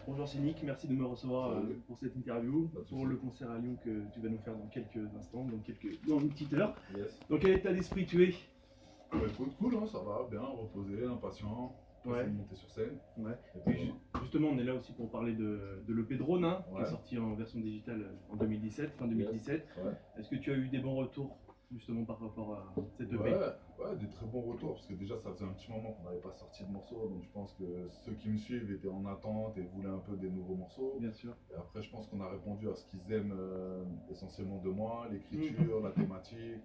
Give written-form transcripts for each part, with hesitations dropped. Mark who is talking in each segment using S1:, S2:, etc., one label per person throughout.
S1: Bonjour Cynic, merci de me recevoir
S2: Salut.
S1: pour cette interview,
S2: Pas de
S1: pour
S2: souci.
S1: le concert à Lyon que tu vas nous faire dans quelques instants, dans une petite heure.
S2: Yes.
S1: Dans quel état d'esprit tu es?
S2: Bah, écoute, cool, hein, ça va, bien, reposé, impatient.
S1: Ouais.
S2: C'est de monter sur scène.
S1: Ouais.
S2: Et
S1: Puis,
S2: puis,
S1: justement, on est là aussi pour parler de l'EP Drone, hein, qui
S2: Ouais.
S1: est sorti en version digitale en 2017, fin 2017.
S2: Ouais.
S1: Est-ce que tu as eu des bons retours justement par rapport à cette EP?
S2: Ouais, des très bons retours, parce que déjà ça faisait un petit moment qu'on n'avait pas sorti de morceaux, donc je pense que ceux qui me suivent étaient en attente et voulaient un peu des nouveaux morceaux.
S1: Bien sûr.
S2: Et après, je pense qu'on a répondu à ce qu'ils aiment essentiellement de moi, l'écriture, la thématique.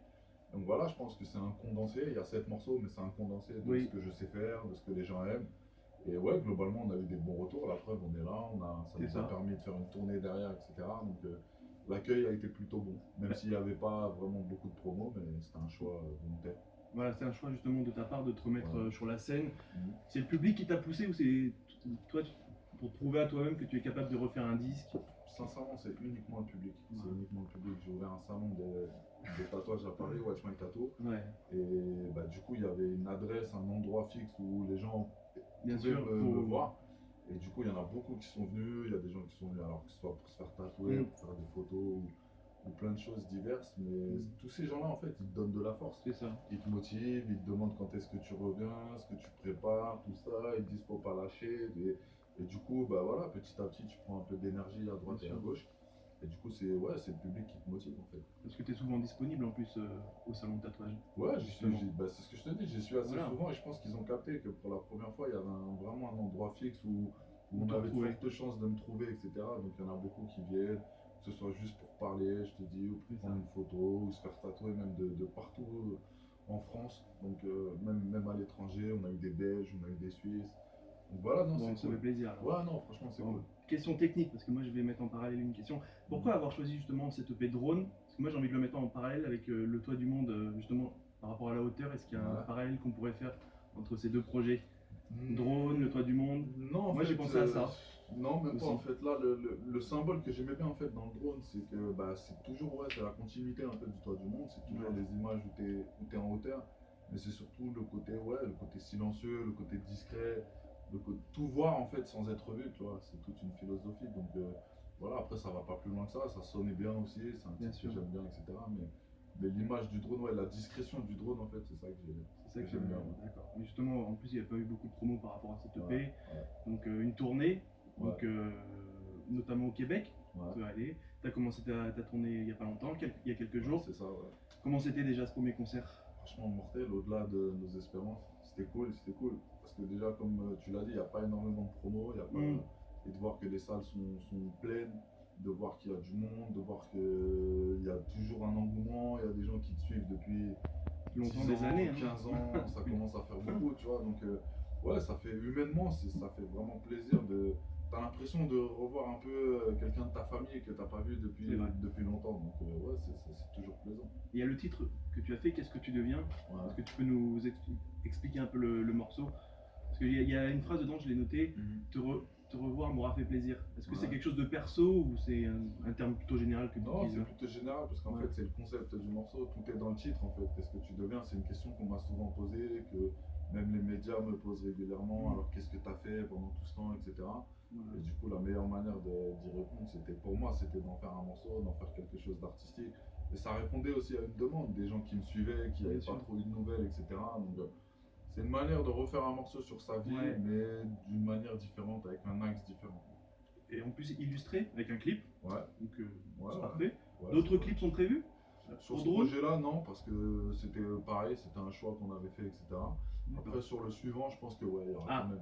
S2: Donc voilà, je pense que c'est un condensé, il y a 7 morceaux, mais c'est un condensé de
S1: Oui.
S2: ce que je sais faire, de ce que les gens aiment. Et ouais, globalement, on a eu des bons retours, la preuve, on est là, ça
S1: C'est
S2: nous
S1: ça.
S2: a permis de faire une tournée derrière, etc. Donc l'accueil a été plutôt bon, même
S1: Ouais.
S2: s'il n'y avait pas vraiment beaucoup de promos, mais c'était un choix volontaire.
S1: Voilà, c'est un choix justement de ta part de te remettre
S2: Ouais.
S1: sur la scène.
S2: Mhm.
S1: C'est le public qui t'a poussé ou c'est toi pour prouver à toi-même que tu es capable de refaire un disque?
S2: Sincèrement, c'est uniquement le public.
S1: Ouais.
S2: C'est uniquement le public. J'ai ouvert un salon de tatouage à Paris, Watch My Tattoo.
S1: Ouais.
S2: Et bah, du coup, il y avait une adresse, un endroit fixe où les gens
S1: Bien
S2: pouvaient
S1: sûr,
S2: me voir. Et du coup, il y en a beaucoup qui sont venus. Il y a des gens qui sont venus, alors que ce soit pour se faire tatouer, pour faire des photos ou plein de choses diverses. Mais tous ces gens-là, en fait, ils te donnent de la force.
S1: c'est ça.
S2: Ils te motivent, ils te demandent quand est-ce que tu reviens, ce que tu prépares, tout ça. Ils te disent faut pas lâcher. Et du coup, bah voilà, petit à petit, tu prends un peu d'énergie à droite
S1: Bien
S2: et à
S1: sûr.
S2: gauche. Et du coup, c'est le public qui te motive en fait.
S1: Parce que tu es souvent disponible en plus au salon de tatouage.
S2: Ouais,
S1: Justement.
S2: bah, c'est ce que je te dis, j'y suis assez
S1: Voilà.
S2: souvent et je pense qu'ils ont capté que pour la première fois, il y avait vraiment un endroit fixe où
S1: Où
S2: on
S1: te
S2: avait de
S1: retrouver.
S2: fortes chances de me trouver, etc. Donc il y en a beaucoup qui viennent, que ce soit juste pour parler, je te dis, ou
S1: C'est
S2: pour prendre
S1: ça.
S2: une photo, ou se faire tatouer même de partout en France. Donc même à l'étranger, on a eu des Belges, on a eu des Suisses. Donc voilà, non,
S1: Bon,
S2: c'est
S1: ça
S2: cool.
S1: fait plaisir. Alors.
S2: Ouais, non, franchement, c'est
S1: Bon,
S2: cool.
S1: question technique, parce que moi je vais mettre en parallèle une question. Pourquoi avoir choisi justement cette EP drone? Parce que moi j'ai envie de le mettre en parallèle avec le toit du monde, justement par rapport à la hauteur. Est-ce qu'il y a un
S2: Ouais.
S1: parallèle qu'on pourrait faire entre ces deux projets? Drone, le toit du monde?
S2: Non, en
S1: Moi,
S2: fait,
S1: j'ai pensé à ça.
S2: Non, même pas
S1: Aussi.
S2: en fait. Là, le symbole que j'aimais bien en fait dans le drone, c'est que bah, c'est toujours c'est la continuité un peu du toit du monde. C'est toujours
S1: Ouais.
S2: des images où t'es en hauteur, mais c'est surtout le côté silencieux, le côté discret, tout voir en fait sans être vu, tu vois. C'est toute une philosophie. Donc voilà, après ça va pas plus loin que ça sonnait bien aussi, c'est un
S1: Bien
S2: titre que
S1: sûr.
S2: j'aime bien, etc. Mais l'image du drone, la discrétion du drone en fait, c'est ça que
S1: C'est ça que
S2: j'aime bien. Ouais.
S1: D'accord. Mais justement, en plus, il n'y a pas eu beaucoup de promos par rapport à cette EP.
S2: Ouais,
S1: Donc, une tournée,
S2: ouais,
S1: donc, notamment au Québec.
S2: ouais.
S1: Tu vas aller. Tu as commencé ta tournée il n'y a pas longtemps, il y a quelques
S2: Ouais,
S1: jours.
S2: c'est ça, ouais.
S1: Comment c'était déjà ce premier concert?
S2: Franchement mortel, au-delà de nos espérances. C'était cool. Parce que déjà, comme tu l'as dit, il n'y a pas énormément de promos. Et de voir que les salles sont pleines, de voir qu'il y a du monde, de voir qu'il y a toujours un engouement, il y a des gens qui te suivent depuis
S1: Longtemps,
S2: 10
S1: des
S2: ans,
S1: années.
S2: 15 ans, ça commence à faire beaucoup, tu vois. Donc, ouais, ça fait humainement, ça fait vraiment plaisir de. T'as l'impression de revoir un peu quelqu'un de ta famille que t'as pas vu depuis longtemps. Donc, ouais, c'est toujours plaisant.
S1: Il y a le titre que tu as fait, Qu'est-ce que tu deviens?
S2: Ouais.
S1: Est-ce que tu peux nous expliquer un peu le morceau? Parce qu'il y a une phrase dedans, je l'ai noté, te revoir m'aura fait plaisir. Est-ce que c'est quelque chose de perso ou c'est un terme plutôt général que tu
S2: Non,
S1: utilises?
S2: c'est plutôt général parce qu'en fait, c'est le concept du morceau. Tout est dans le titre en fait. Qu'est-ce que tu deviens? C'est une question qu'on m'a souvent posée, que même les médias me posent régulièrement. Alors, qu'est-ce que tu as fait pendant tout ce temps, etc. Et du coup, la meilleure manière d'y répondre, pour moi, c'était d'en faire un morceau, d'en faire quelque chose d'artistique. Et ça répondait aussi à une demande des gens qui me suivaient, qui n'avaient pas trop eu de nouvelles, etc. Donc, c'est une manière de refaire un morceau sur sa vie, mais d'une manière différente, avec un axe différent.
S1: Et en plus illustré avec un clip.
S2: Ouais.
S1: Donc
S2: Ouais,
S1: c'est parfait.
S2: Ouais,
S1: D'autres clips sont prévus?
S2: Sur ce projet-là, non, parce que c'était pareil, c'était un choix qu'on avait fait, etc. Après, sur le suivant, je pense que ouais, il y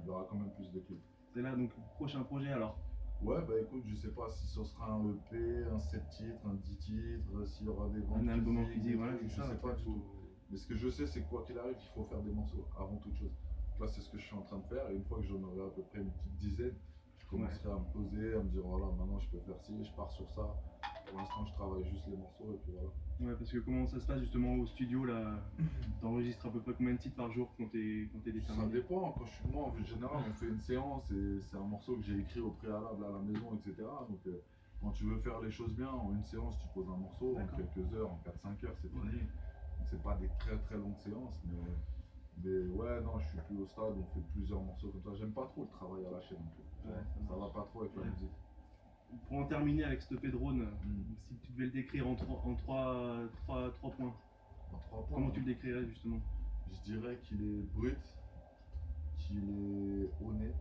S2: aura quand même plus de clips.
S1: C'est là, donc prochain projet alors?
S2: Ouais, bah écoute, je sais pas si ce sera un EP, un 7 titres, un 10 titres, s'il y aura des ventes.
S1: Un album en physique, voilà,
S2: je sais pas du tout. Mais ce que je sais, c'est quoi qu'il arrive, il faut faire des morceaux avant toute chose. Donc là, c'est ce que je suis en train de faire, et une fois que j'en aurai à peu près une petite dizaine, je commencerai à me poser, à me dire voilà, maintenant je peux faire ci, je pars sur ça. Pour l'instant, je travaille juste les morceaux, et puis voilà.
S1: Ouais, parce que comment ça se passe justement au studio là? T'enregistres à peu près combien de titres par jour quand t'es déterminé?
S2: Ça dépend, moi en général on fait une séance et c'est un morceau que j'ai écrit au préalable à la maison, etc. Donc quand tu veux faire les choses bien, en une séance tu poses un morceau, en quelques heures, en 4-5 heures c'est fini. Donc c'est pas des très très longues séances, mais ouais non, je suis plus au stade, on fait plusieurs morceaux comme ça. J'aime pas trop le travail à la chaîne non plus. Ça va pas trop fois avec la
S1: Ouais.
S2: musique.
S1: Pour en terminer avec ce Drone,
S2: Mm.
S1: si tu devais le décrire en trois points,
S2: En 3 points,
S1: comment tu le décrirais justement?
S2: je dirais qu'il est brut, qu'il est honnête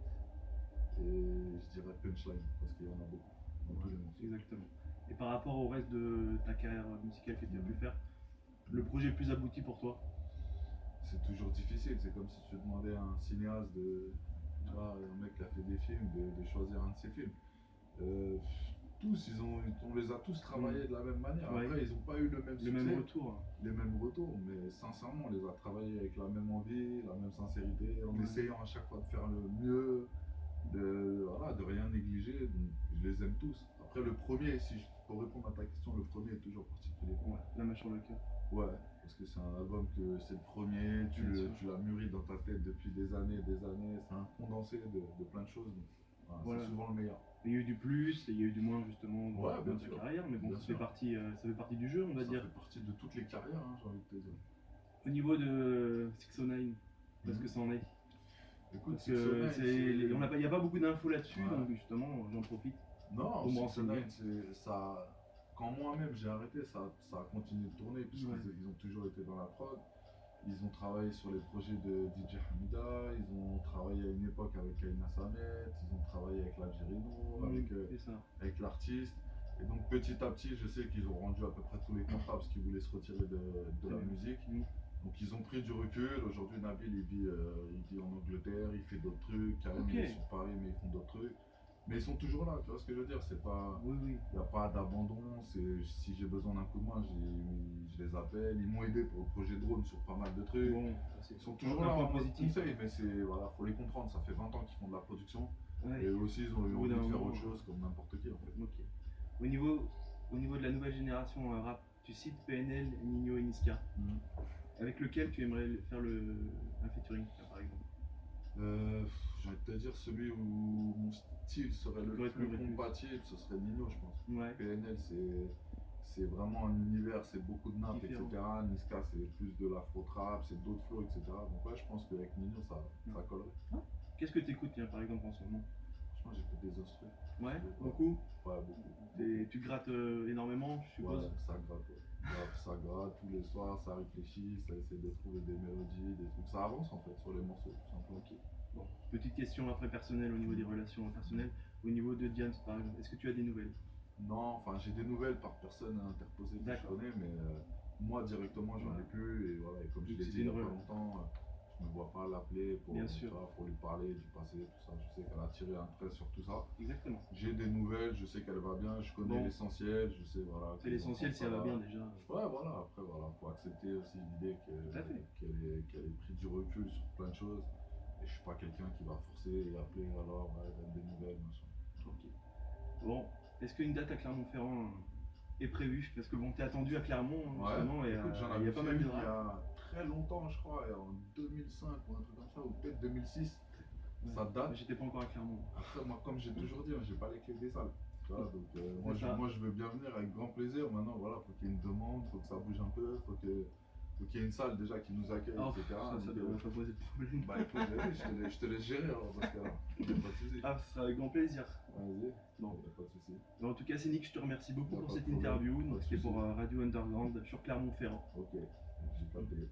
S2: et je dirais punchline parce qu'il y en a beaucoup dans tous les morceaux.
S1: Exactement. Et par rapport au reste de ta carrière musicale que tu as pu faire, le projet le plus abouti pour toi?
S2: C'est toujours difficile, c'est comme si tu demandais à un cinéaste tu vois, un mec qui a fait des films, de choisir un de ses films. Euh, Tous, on les a tous travaillés de la même manière.
S1: Ouais.
S2: Après, ils n'ont pas eu le même
S1: Le
S2: succès,
S1: même retour.
S2: les mêmes retours, mais sincèrement, on les a travaillés avec la même envie, la même sincérité, en
S1: Ouais.
S2: essayant à chaque fois de faire le mieux, voilà, de rien négliger. Donc, je les aime tous. Après, le premier, si je peux répondre à ta question, le premier est toujours particulier.
S1: Ouais, la main sur le cœur.
S2: Ouais, parce que c'est un album que c'est le premier,
S1: Bien sûr.
S2: tu l'as mûri dans ta tête depuis des années, c'est un condensé de plein de choses. Donc,
S1: Voilà.
S2: c'est souvent le meilleur.
S1: Il y a eu du plus et il y a eu du moins justement
S2: Ouais,
S1: dans
S2: bien
S1: ta
S2: sûr.
S1: carrière, mais bon,
S2: Bien
S1: ça fait
S2: sûr.
S1: partie du jeu, on va
S2: Ça
S1: dire.
S2: fait partie de toutes les carrières, hein, j'ai envie de te dire.
S1: Au niveau de 609, parce que ça en est.
S2: Écoute,
S1: Parce que il n'y a pas beaucoup d'infos là-dessus,
S2: Ouais.
S1: donc justement, j'en profite.
S2: Non,
S1: Pour me
S2: 609,
S1: renseigner.
S2: c'est ça. Quand moi-même j'ai arrêté, ça a continué de tourner, puisqu'ils
S1: Ouais.
S2: ils ont toujours été dans la prod. Ils ont travaillé sur les projets de DJ Hamida, ils ont travaillé à une époque avec Kaina Samet, ils ont travaillé avec l'Algérino,
S1: C'est ça.
S2: avec l'artiste. Et donc petit à petit, je sais qu'ils ont rendu à peu près tous les contrats parce qu'ils voulaient se retirer de la musique. Donc ils ont pris du recul. Aujourd'hui, Nabil il vit en Angleterre, il fait d'autres trucs. Karim il est sur Paris, mais ils font d'autres trucs. Mais ils sont toujours là, tu vois ce que je veux dire? C'est pas,
S1: Oui.
S2: il n'y a pas d'abandon. Si j'ai besoin d'un coup de main, je les appelle. Ils m'ont aidé pour le projet Drone sur pas mal de trucs.
S1: Bon,
S2: Ils sont toujours là en positif, mais voilà, faut les comprendre. Ça fait 20 ans qu'ils font de la production.
S1: Ouais.
S2: Et eux aussi, ils ont eu
S1: Au bout
S2: envie
S1: d'un
S2: de faire
S1: moment,
S2: autre chose comme n'importe qui en fait.
S1: Ok. Au niveau de la nouvelle génération rap, tu cites PNL, Nino et Niska. Avec lequel tu aimerais faire un featuring, par exemple?
S2: J'ai envie de te dire, celui où mon style serait le plus compatible, ce serait Nino, je pense.
S1: Ouais.
S2: PNL, c'est vraiment un univers, c'est beaucoup de nappes, etc. Niska, c'est plus de l'afro-trap, c'est d'autres flows, etc. Donc ouais, je pense qu'avec Nino, ça collerait.
S1: Qu'est-ce que tu écoutes, par exemple, en ce moment?
S2: Franchement, j'écoute des instrus.
S1: Ouais, beaucoup?
S2: Ouais, beaucoup.
S1: Tu grattes énormément, je suppose?
S2: Ouais, ça gratte, ouais. Ça gratte tous les soirs, ça réfléchit, ça essaie de trouver des mélodies, des trucs. Ça avance en fait sur les morceaux, tout simplement.
S1: Ok. Bon, petite question après personnelle au niveau des relations personnelles. Au niveau de Diams, par exemple, est-ce que tu as des nouvelles?
S2: Non, enfin j'ai des nouvelles par personne interposée que je connais, mais moi directement j'en ai plus. Et voilà, et comme je l'ai dit il y a pas longtemps, je me vois pas l'appeler pour lui parler du passé, tout ça. Je sais qu'elle a tiré un trait sur tout ça.
S1: Exactement.
S2: J'ai des nouvelles, je sais qu'elle va bien, je connais l'essentiel, je sais voilà.
S1: C'est l'essentiel si elle va bien déjà.
S2: Ouais, voilà, après voilà, faut accepter aussi l'idée qu'elle ait pris du recul sur plein de choses. Et je suis pas quelqu'un qui va forcer et appeler alors, donne des nouvelles, machin.
S1: Ok. Bon, est-ce qu'une date à Clermont-Ferrand est prévue? Parce que bon, t'es attendu à Clermont, justement, et il y a pas mal de rap.
S2: Il y a très longtemps, je crois, en 2005 ou un truc comme ça, ou peut-être 2006.
S1: Ouais.
S2: Ça date.
S1: J'étais pas encore à Clermont.
S2: Après, moi, comme j'ai toujours dit, j'ai pas les clés des salles. Tu vois, donc moi, je veux bien venir avec grand plaisir. Maintenant, voilà, faut qu'il y ait une demande, faut que ça bouge un peu, faut qu'il y ait une salle déjà qui nous accueille, etc.
S1: Ça devrait pas poser de problème.
S2: Bah écoute, je te laisse gérer alors, parce que là, pas de soucis.
S1: Ah, ce sera avec grand plaisir.
S2: Vas-y.
S1: Bon.
S2: Pas de soucis.
S1: En tout cas, Nick, je te remercie beaucoup pour cette interview. C'était pour Radio Underground sur Clermont-Ferrand.
S2: Ok, j'ai pas de